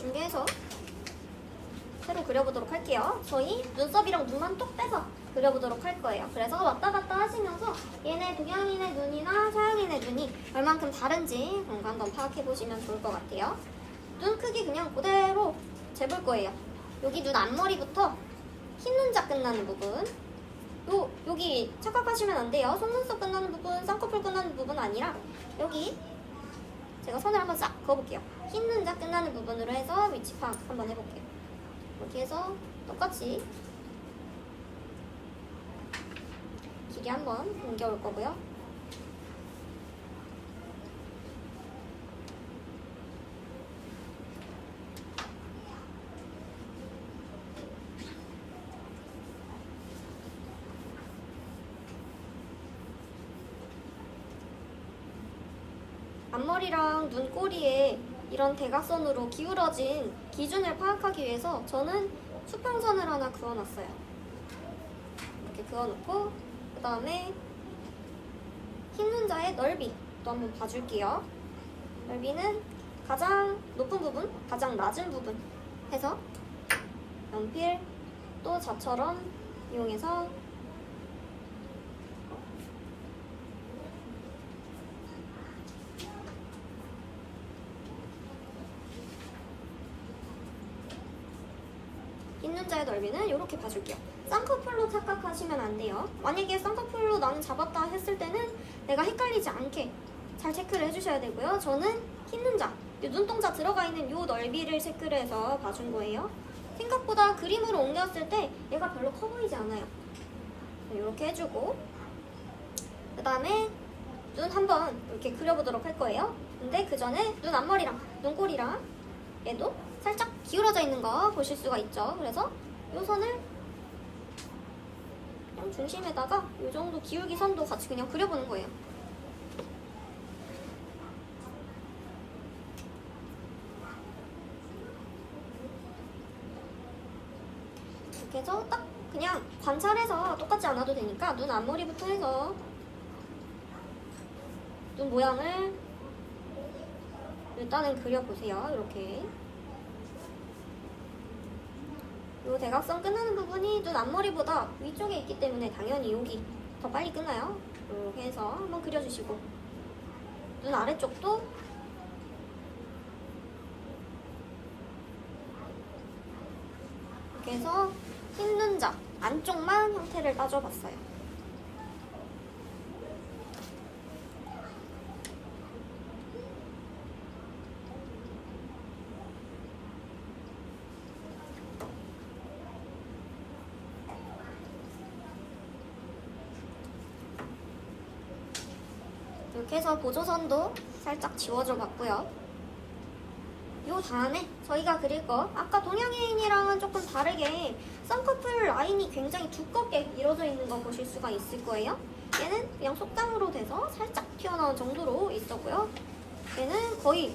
중계해서 새로 그려보도록 할게요. 저희 눈썹이랑 눈만 똑 떼서 그려보도록 할 거예요. 그래서 왔다 갔다 하시면서 얘네 동양인의 눈이나 서양인의 눈이 얼만큼 다른지 그런 거 한번 파악해 보시면 좋을 것 같아요. 눈 크기 그냥 그대로 재볼 거예요. 여기 눈 앞머리부터 흰 눈자 끝나는 부분, 여기 착각하시면 안 돼요. 속눈썹 끝나는 부분, 쌍꺼풀 끝나는 부분 아니라 여기 제가 선을 한번 싹 그어볼게요. 흰 눈자 끝나는 부분으로 해서 위치 파악 한번 해볼게요. 이렇게 해서 똑같이 길이 한번 옮겨올 거고요. 앞머리랑 눈꼬리에 이런 대각선으로 기울어진 기준을 파악하기 위해서 저는 수평선을 하나 그어놨어요. 이렇게 그어놓고 그 다음에 흰 눈자의 넓이 또 한번 봐줄게요. 넓이는 가장 높은 부분, 가장 낮은 부분 해서 연필 또 저처럼 이용해서 흰 눈자의 넓이는 이렇게 봐줄게요. 쌍꺼풀로 착각하시면 안 돼요. 만약에 쌍꺼풀로 나는 잡았다 했을 때는 내가 헷갈리지 않게 잘 체크를 해주셔야 되고요. 저는 흰 눈자, 이 눈동자 들어가 있는 이 넓이를 체크를 해서 봐준 거예요. 생각보다 그림으로 옮겼을 때 얘가 별로 커 보이지 않아요. 이렇게 해주고 그 다음에 눈 한번 이렇게 그려보도록 할 거예요. 근데 그 전에 눈 앞머리랑 눈꼬리랑 얘도 살짝 기울어져 있는 거 보실 수가 있죠. 그래서 이 선을 그냥 중심에다가 이 정도 기울기 선도 같이 그냥 그려보는 거예요. 이렇게 해서 딱 그냥 관찰해서 똑같지 않아도 되니까 눈 앞머리부터 해서 눈 모양을 일단은 그려보세요. 이렇게 이 대각선 끝나는 부분이 눈 앞머리보다 위쪽에 있기 때문에 당연히 여기 더 빨리 끝나요. 이렇게 해서 한번 그려주시고 눈 아래쪽도 이렇게 해서 흰 눈자 안쪽만 형태를 따줘봤어요. 이렇게 해서 보조선도 살짝 지워줘 봤고요. 요 다음에 저희가 그릴 거 아까 동양인이랑은 조금 다르게 쌍꺼풀 라인이 굉장히 두껍게 이루어져 있는 거 보실 수가 있을 거예요. 얘는 그냥 속장으로 돼서 살짝 튀어나온 정도로 있었고요. 얘는 거의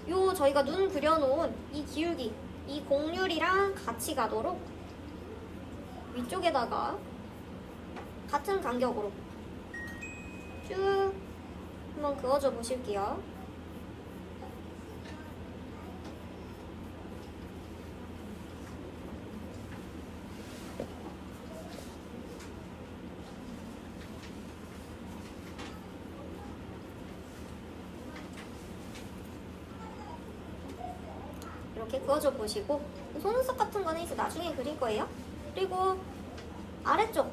요 저희가 눈 그려놓은 이 기울기, 이 곡률이랑 같이 가도록 위쪽에다가 같은 간격으로 쭉 한번 그어줘 보실게요. 이렇게 그어줘 보시고 속눈썹 같은 거는 이제 나중에 그릴 거예요. 그리고 아래쪽을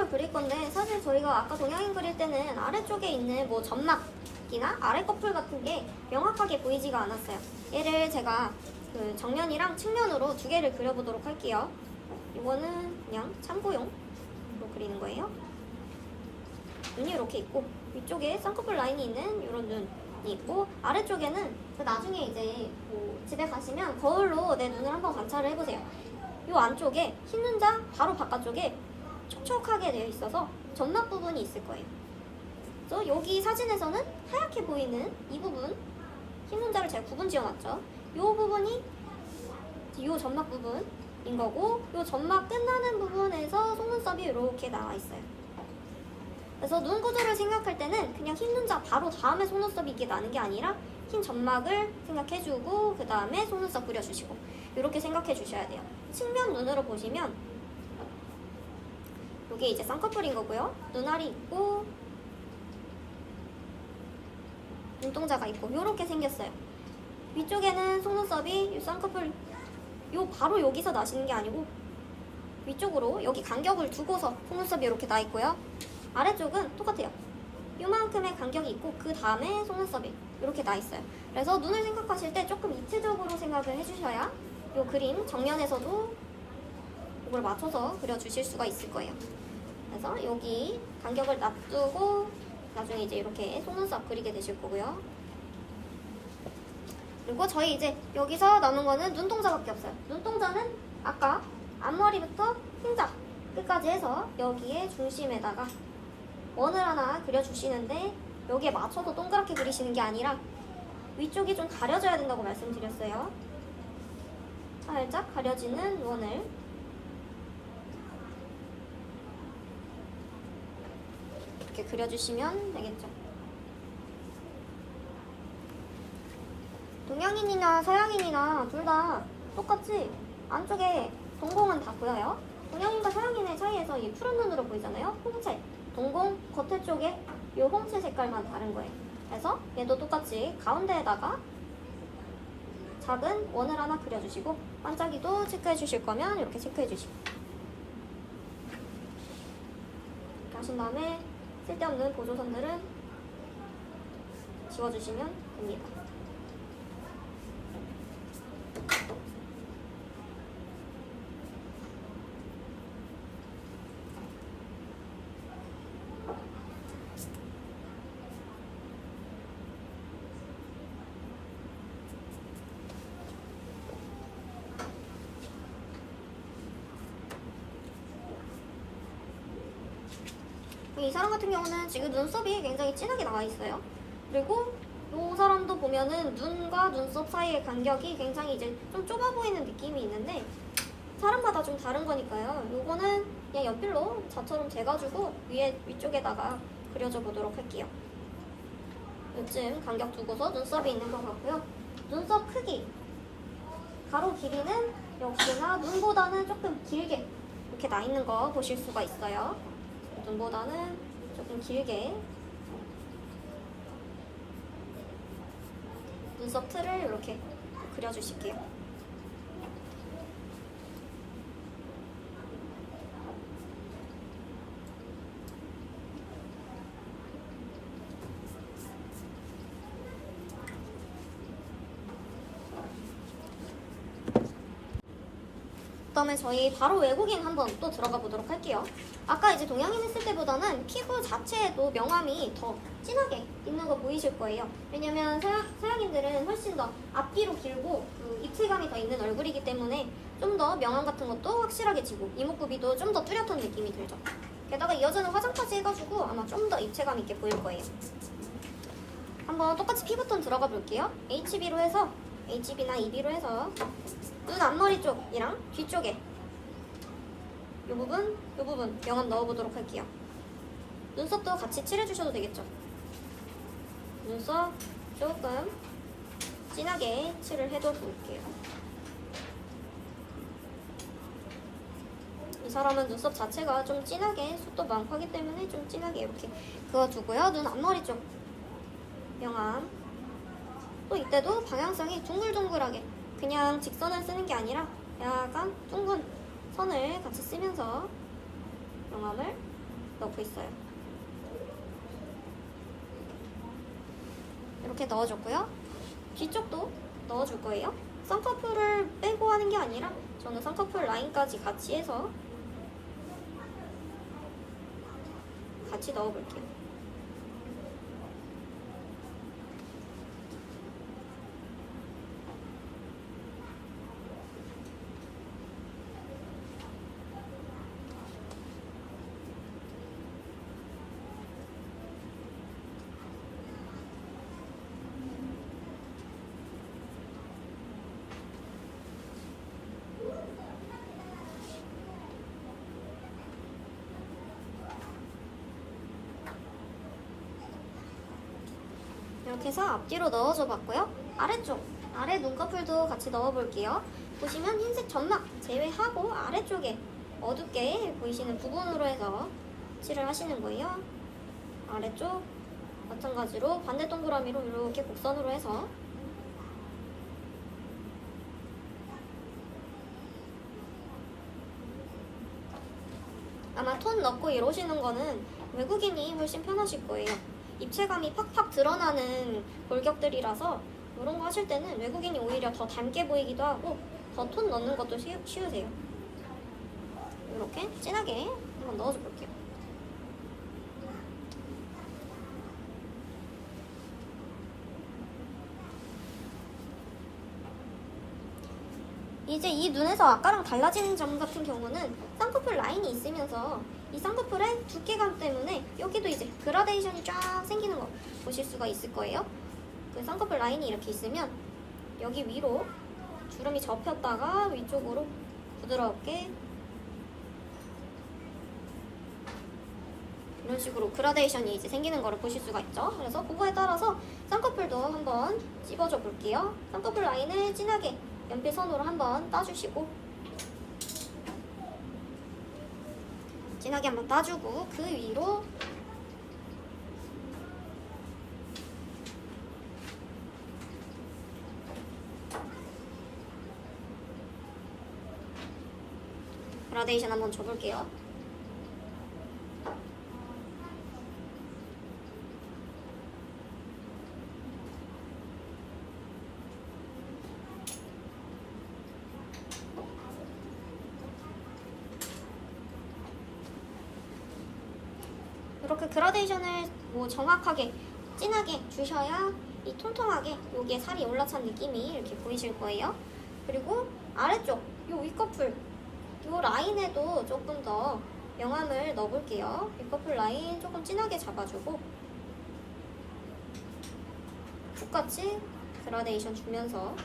그릴 건데 사실 저희가 아까 동양인 그릴 때는 아래쪽에 있는 뭐 점막이나 아래 커플 같은 게 명확하게 보이지가 않았어요. 얘를 제가 그 정면이랑 측면으로 두 개를 그려보도록 할게요. 이거는 그냥 참고용으로 그리는 거예요. 눈이 이렇게 있고 위쪽에 쌍꺼풀 라인이 있는 이런 눈이 있고 아래쪽에는 나중에 이제 뭐 집에 가시면 거울로 내 눈을 한번 관찰을 해보세요. 이 안쪽에 흰 눈자 바로 바깥쪽에 촉촉하게 되어 있어서 점막 부분이 있을 거예요. 그래서 여기 사진에서는 하얗게 보이는 이 부분, 흰 눈자를 제가 구분 지어놨죠. 이 부분이 이 점막 부분인 거고 이 점막 끝나는 부분에서 속눈썹이 이렇게 나와 있어요. 그래서 눈 구조를 생각할 때는 그냥 흰 눈자 바로 다음에 속눈썹이 이게 나는 게 아니라 흰 점막을 생각해주고 그 다음에 속눈썹 그려주시고 이렇게 생각해 주셔야 돼요. 측면 눈으로 보시면 이게 이제 쌍꺼풀인 거고요. 눈알이 있고 눈동자가 있고 이렇게 생겼어요. 위쪽에는 속눈썹이 이 쌍꺼풀 바로 여기서 나시는 게 아니고 위쪽으로 여기 간격을 두고서 속눈썹이 이렇게 나 있고요. 아래쪽은 똑같아요. 요만큼의 간격이 있고 그 다음에 속눈썹이 이렇게 나 있어요. 그래서 눈을 생각하실 때 조금 입체적으로 생각을 해주셔야 이 그림 정면에서도 이걸 맞춰서 그려주실 수가 있을 거예요. 그래서 여기 간격을 놔두고 나중에 이제 이렇게 속눈썹 그리게 되실 거고요. 그리고 저희 이제 여기서 남은 거는 눈동자밖에 없어요. 눈동자는 아까 앞머리부터 흰자 끝까지 해서 여기에 중심에다가 원을 하나 그려주시는데 여기에 맞춰서 동그랗게 그리시는 게 아니라 위쪽이 좀 가려져야 된다고 말씀드렸어요. 살짝 가려지는 원을 이렇게 그려주시면 되겠죠. 동양인이나 서양인이나 둘 다 똑같이 안쪽에 동공은 다 보여요. 동양인과 서양인의 차이에서 이 푸른 눈으로 보이잖아요. 홍채, 동공 겉에 쪽에 이 홍채 색깔만 다른 거예요. 그래서 얘도 똑같이 가운데에다가 작은 원을 하나 그려주시고 반짝이도 체크해 주실 거면 이렇게 체크해 주시고 이렇게 하신 다음에 쓸데없는 보조선들은 지워주시면 됩니다. 이 사람 같은 경우는 지금 눈썹이 굉장히 진하게 나와 있어요. 그리고 이 사람도 보면은 눈과 눈썹 사이의 간격이 굉장히 이제 좀 좁아 보이는 느낌이 있는데 사람마다 좀 다른 거니까요. 요거는 그냥 연필로 자처럼 재가지고 위쪽에다가 그려줘 보도록 할게요. 요즘 간격 두고서 눈썹이 있는 것 같고요. 눈썹 크기, 가로 길이는 역시나 눈보다는 조금 길게 이렇게 나 있는 거 보실 수가 있어요. 눈보다는 조금 길게 눈썹 틀을 이렇게 그려주실게요. 그다음에 저희 바로 외국인 한번 또 들어가 보도록 할게요. 아까 이제 동양인 했을 때보다는 피부 자체에도 명암이 더 진하게 있는 거 보이실 거예요. 왜냐면 서양인들은 훨씬 더 앞뒤로 길고 그 입체감이 더 있는 얼굴이기 때문에 좀 더 명암 같은 것도 확실하게 지고 이목구비도 좀 더 뚜렷한 느낌이 들죠. 게다가 이어지는 화장까지 해가지고 아마 좀 더 입체감 있게 보일 거예요. 한번 똑같이 피부톤 들어가 볼게요. HB로 해서 HB나 EB로 해서 눈 앞머리 쪽이랑 뒤쪽에 이 부분 명암 넣어보도록 할게요. 눈썹도 같이 칠해주셔도 되겠죠. 눈썹 조금 진하게 칠을 해줘 볼게요. 이 사람은 눈썹 자체가 좀 진하게 숱도 많고 하기 때문에 좀 진하게 이렇게 그어주고요. 눈 앞머리 쪽 명암 또 이때도 방향성이 둥글둥글하게 그냥 직선을 쓰는 게 아니라 약간 둥근 선을 같이 쓰면서 명암을 넣고 있어요. 이렇게 넣어줬고요. 뒤쪽도 넣어줄 거예요. 쌍꺼풀을 빼고 하는 게 아니라 저는 쌍꺼풀 라인까지 같이 해서 같이 넣어볼게요. 이렇게 해서 앞뒤로 넣어줘 봤고요. 아래쪽, 아래 눈꺼풀도 같이 넣어볼게요. 보시면 흰색 점막 제외하고 아래쪽에 어둡게 보이시는 부분으로 해서 칠을 하시는 거예요. 아래쪽 마찬가지로 반대 동그라미로 이렇게 곡선으로 해서 아마 톤 넣고 이러시는 거는 외국인이 훨씬 편하실 거예요. 입체감이 팍팍 드러나는 골격들이라서 이런 거 하실 때는 외국인이 오히려 더 닮게 보이기도 하고 더 톤 넣는 것도 쉬우세요. 이렇게 진하게 한번 넣어줘 볼게요. 이제 이 눈에서 아까랑 달라지는 점 같은 경우는 쌍꺼풀 라인이 있으면서 이 쌍꺼풀의 두께감 때문에 여기도 이제 그라데이션이 쫙 생기는 거 보실 수가 있을 거예요. 그 쌍꺼풀 라인이 이렇게 있으면 여기 위로 주름이 접혔다가 위쪽으로 부드럽게 이런 식으로 그라데이션이 이제 생기는 거를 보실 수가 있죠. 그래서 그거에 따라서 쌍꺼풀도 한번 찝어줘 볼게요. 쌍꺼풀 라인을 진하게 연필선으로 한번 따주시고 진하게 한번 따주고 그 위로 그라데이션 한번 줘볼게요. 이렇게 그라데이션을 뭐 정확하게 진하게 주셔야 이 통통하게 여기에 살이 올라찬 느낌이 이렇게 보이실 거예요. 그리고 아래쪽 요 윗꺼풀 요 라인에도 조금 더 명암을 넣어볼게요. 윗꺼풀 라인 조금 진하게 잡아주고 똑같이 그라데이션 주면서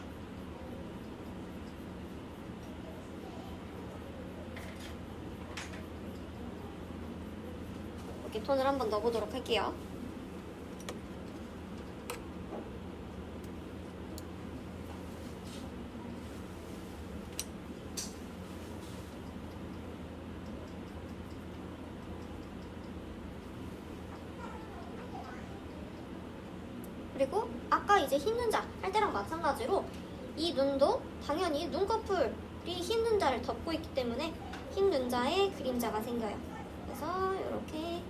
이렇게 톤을 한번 넣어보도록 할게요. 그리고 아까 이제 흰 눈자 할 때랑 마찬가지로 이 눈도 당연히 눈꺼풀이 흰 눈자를 덮고 있기 때문에 흰 눈자에 그림자가 생겨요. 그래서 이렇게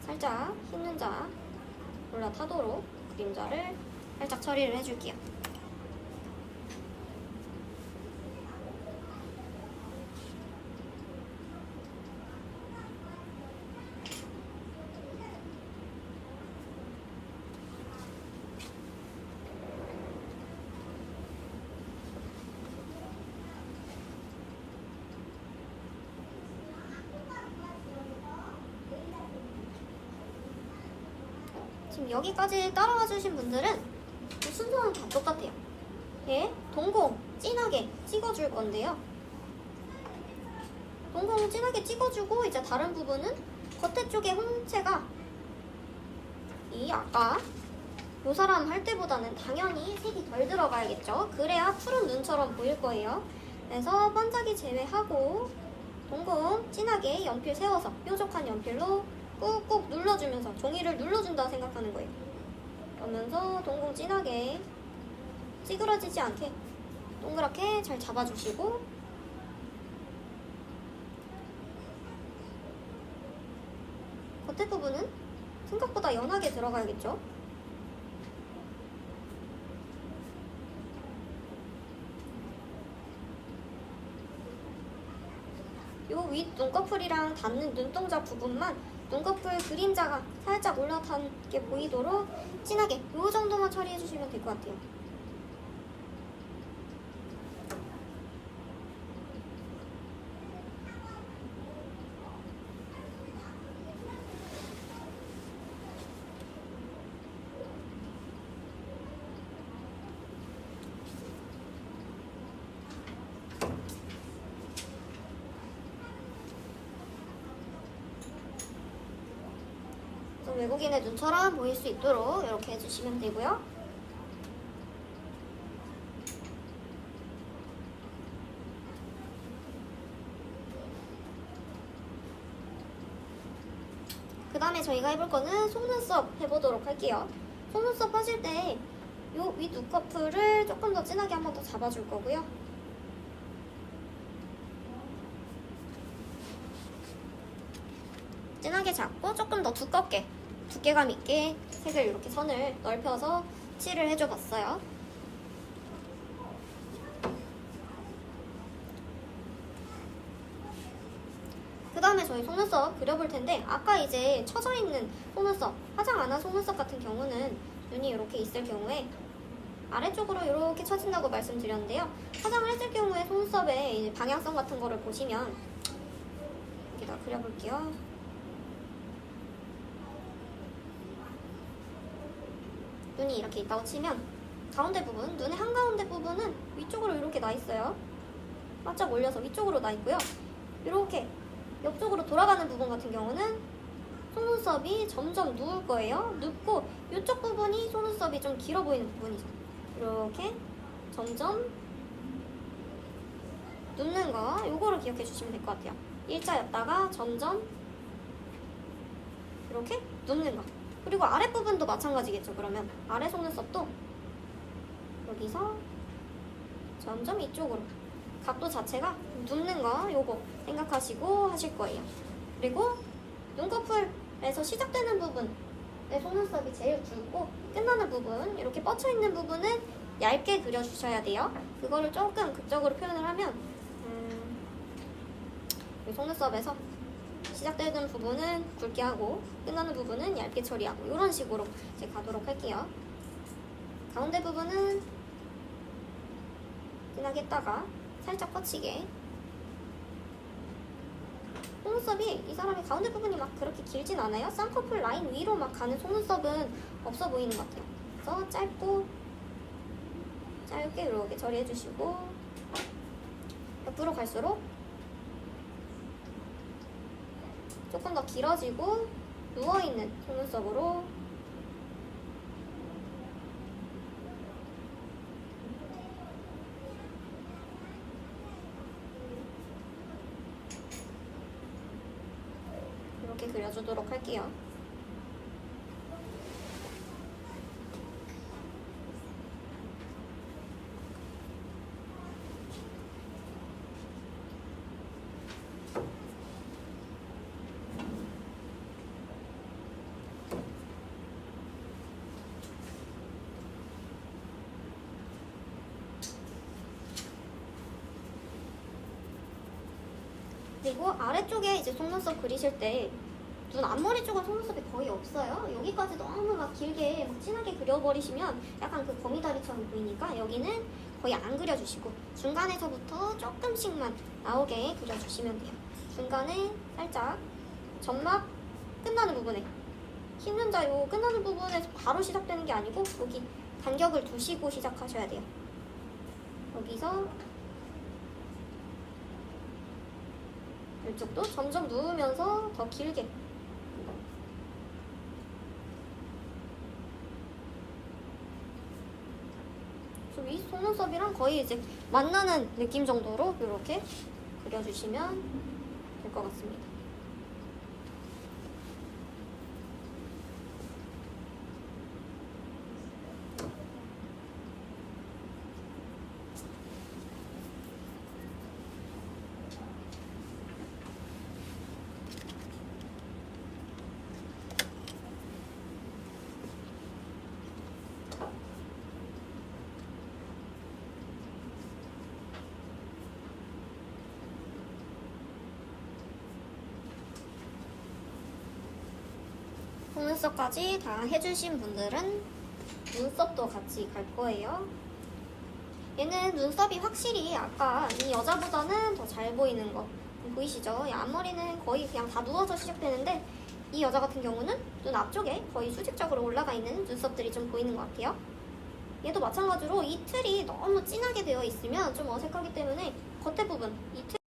살짝 흰 눈자 올라타도록 그림자를 살짝 처리를 해줄게요. 지금 여기까지 따라와 주신 분들은 순서는 다 똑같아요. 예, 동공 진하게 찍어줄 건데요. 동공 진하게 찍어주고 이제 다른 부분은 겉에 쪽에 홍채가 이 아까 요 사람 할 때보다는 당연히 색이 덜 들어가야겠죠. 그래야 푸른 눈처럼 보일 거예요. 그래서 반짝이 제외하고 동공 진하게 연필 세워서 뾰족한 연필로 꾹꾹 눌러주면서 종이를 눌러준다 생각하는 거예요. 그러면서 동공 진하게 찌그러지지 않게 동그랗게 잘 잡아주시고 겉에 부분은 생각보다 연하게 들어가야겠죠. 요 윗 눈꺼풀이랑 닿는 눈동자 부분만 눈꺼풀 그림자가 살짝 올라타게 보이도록 진하게 요 정도만 처리해 주시면 될 것 같아요. 외국인의 눈처럼 보일 수 있도록 이렇게 해주시면 되고요. 그 다음에 저희가 해볼 거는 속눈썹 해보도록 할게요. 속눈썹 하실 때 요 위 눈꺼풀을 조금 더 진하게 한 번 더 잡아줄 거고요. 진하게 잡고 조금 더 두껍게 두께감 있게 색을 이렇게 선을 넓혀서 칠을 해줘 봤어요. 그 다음에 저희 속눈썹 그려볼 텐데, 아까 이제 처져 있는 속눈썹, 화장 안 한 속눈썹 같은 경우는 눈이 이렇게 있을 경우에 아래쪽으로 이렇게 처진다고 말씀드렸는데요. 화장을 했을 경우에 속눈썹의 이제 방향성 같은 거를 보시면, 여기다 그려볼게요. 눈이 이렇게 있다고 치면 가운데 부분, 눈의 한가운데 부분은 위쪽으로 이렇게 나 있어요. 바짝 올려서 위쪽으로 나 있고요. 이렇게 옆쪽으로 돌아가는 부분 같은 경우는 속눈썹이 점점 누울 거예요. 눕고 이쪽 부분이 속눈썹이 좀 길어 보이는 부분이죠. 이렇게 점점 눕는 거, 요거를 기억해 주시면 될 것 같아요. 일자였다가 점점 이렇게 눕는 거. 그리고 아랫부분도 마찬가지겠죠. 그러면 아래 속눈썹도 여기서 점점 이쪽으로 각도 자체가 눕는 거, 요거 생각하시고 하실 거예요. 그리고 눈꺼풀에서 시작되는 부분, 내 속눈썹이 제일 굵고 끝나는 부분, 이렇게 뻗쳐 있는 부분은 얇게 그려주셔야 돼요. 그거를 조금 극적으로 표현을 하면 이 속눈썹에서 시작되는 부분은 굵게 하고 끝나는 부분은 얇게 처리하고, 이런 식으로 이제 가도록 할게요. 가운데 부분은 진하게 했다가 살짝 뻗치게. 속눈썹이 이 사람의 가운데 부분이 막 그렇게 길진 않아요. 쌍꺼풀 라인 위로 막 가는 속눈썹은 없어 보이는 것 같아요. 그래서 짧고 짧게 이렇게 처리해 주시고, 옆으로 갈수록 조금 더 길어지고 누워있는 속눈썹으로 이렇게 그려주도록 할게요. 그리고 아래쪽에 이제 속눈썹 그리실 때 눈 앞머리 쪽은 속눈썹이 거의 없어요. 여기까지 너무 막 길게 막 진하게 그려버리시면 약간 그 거미다리처럼 보이니까 여기는 거의 안 그려주시고 중간에서부터 조금씩만 나오게 그려주시면 돼요. 중간에 살짝 점막 끝나는 부분에, 흰눈자 요 끝나는 부분에서 바로 시작되는 게 아니고 여기 간격을 두시고 시작하셔야 돼요. 여기서 이쪽도 점점 누우면서 더 길게. 위 속눈썹이랑 거의 이제 만나는 느낌 정도로 이렇게 그려주시면 될 것 같습니다. 속눈썹까지 다 해주신 분들은 눈썹도 같이 갈 거예요. 얘는 눈썹이 확실히 아까 이 여자보다는 더 잘 보이는 거 보이시죠? 이 앞머리는 거의 그냥 다 누워서 시작되는데 이 여자 같은 경우는 눈 앞쪽에 거의 수직적으로 올라가 있는 눈썹들이 좀 보이는 것 같아요. 얘도 마찬가지로 이 틀이 너무 진하게 되어 있으면 좀 어색하기 때문에 겉에 부분, 이 틀